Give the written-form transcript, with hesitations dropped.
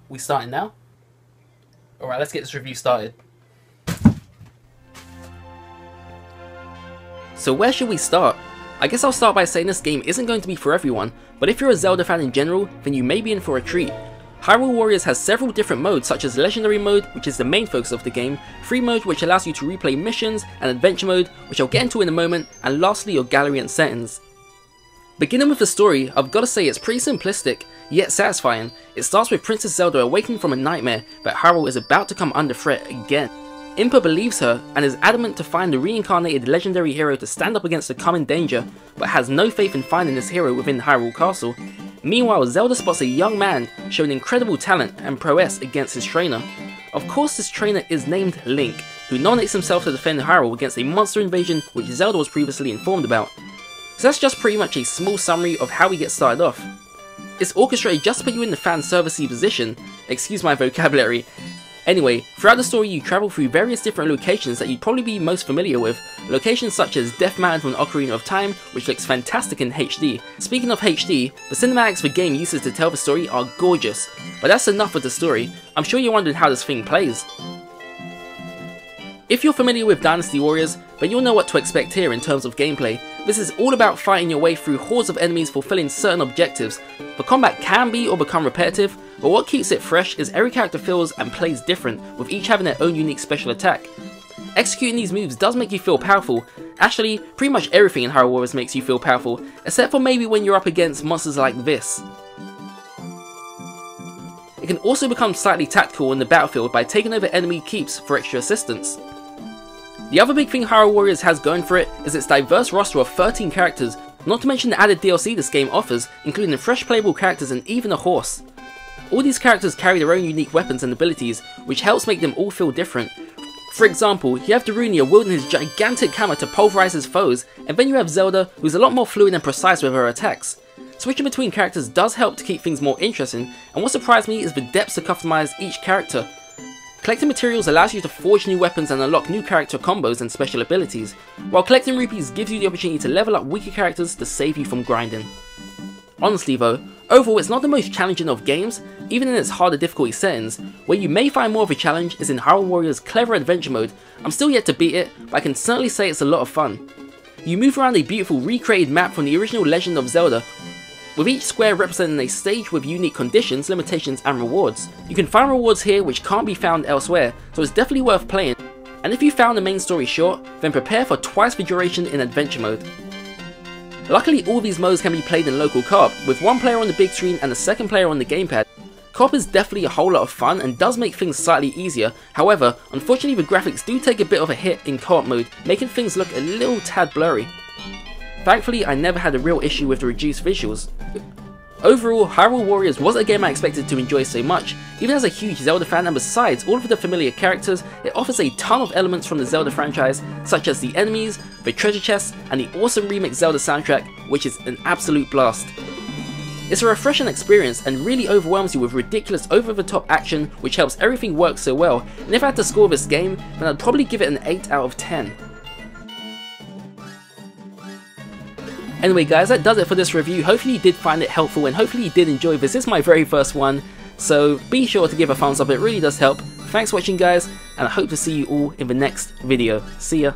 We starting now? Alright, let's get this review started. So where should we start? I guess I'll start by saying this game isn't going to be for everyone, but if you're a Zelda fan in general, then you may be in for a treat. Hyrule Warriors has several different modes, such as Legendary Mode, which is the main focus of the game, Free Mode, which allows you to replay missions, and Adventure Mode, which I'll get into in a moment, and lastly your gallery and settings. Beginning with the story, I've got to say it's pretty simplistic, yet satisfying. It starts with Princess Zelda awakening from a nightmare that Hyrule is about to come under threat again. Impa believes her and is adamant to find the reincarnated legendary hero to stand up against the coming danger, but has no faith in finding this hero within Hyrule Castle. Meanwhile, Zelda spots a young man showing incredible talent and prowess against his trainer. Of course, this trainer is named Link, who nominates himself to defend Hyrule against a monster invasion which Zelda was previously informed about. So that's just pretty much a small summary of how we get started off. It's orchestrated just to put you in the fan servicey position, excuse my vocabulary. Anyway, throughout the story you travel through various different locations that you'd probably be most familiar with, locations such as Death Mountain from Ocarina of Time, which looks fantastic in HD. Speaking of HD, the cinematics the game uses to tell the story are gorgeous, but that's enough with the story. I'm sure you're wondering how this thing plays. If you're familiar with Dynasty Warriors, then you'll know what to expect here in terms of gameplay. This is all about fighting your way through hordes of enemies fulfilling certain objectives. The combat can be or become repetitive, but what keeps it fresh is every character feels and plays different, with each having their own unique special attack. Executing these moves does make you feel powerful. Actually, pretty much everything in Hyrule Warriors makes you feel powerful, except for maybe when you're up against monsters like this. It can also become slightly tactical in the battlefield by taking over enemy keeps for extra assistance. The other big thing Hyrule Warriors has going for it is its diverse roster of 13 characters, not to mention the added DLC this game offers, including fresh playable characters and even a horse. All these characters carry their own unique weapons and abilities, which helps make them all feel different. For example, you have Darunia wielding his gigantic hammer to pulverize his foes, and then you have Zelda, who's a lot more fluid and precise with her attacks. Switching between characters does help to keep things more interesting, and what surprised me is the depths to customize each character. Collecting materials allows you to forge new weapons and unlock new character combos and special abilities, while collecting rupees gives you the opportunity to level up weaker characters to save you from grinding. Honestly though, overall it's not the most challenging of games, even in its harder difficulty settings. Where you may find more of a challenge is in Hyrule Warriors' clever adventure mode. I'm still yet to beat it, but I can certainly say it's a lot of fun. You move around a beautiful recreated map from the original Legend of Zelda, with each square representing a stage with unique conditions, limitations and rewards. You can find rewards here which can't be found elsewhere, so it's definitely worth playing. And if you found the main story short, then prepare for twice the duration in adventure mode. Luckily all these modes can be played in local co-op, with one player on the big screen and the second player on the gamepad. Co-op is definitely a whole lot of fun and does make things slightly easier, however, unfortunately the graphics do take a bit of a hit in co-op mode, making things look a little tad blurry. Thankfully, I never had a real issue with the reduced visuals. Overall, Hyrule Warriors was a game I expected to enjoy so much, even as a huge Zelda fan, and besides all of the familiar characters, it offers a ton of elements from the Zelda franchise, such as the enemies, the treasure chests, and the awesome remix Zelda soundtrack, which is an absolute blast. It's a refreshing experience and really overwhelms you with ridiculous over-the-top action which helps everything work so well, and if I had to score this game, then I'd probably give it an 8 out of 10. Anyway guys, that does it for this review. Hopefully you did find it helpful and hopefully you did enjoy this. This is my very first one, so be sure to give a thumbs up, it really does help. Thanks for watching guys, and I hope to see you all in the next video. See ya!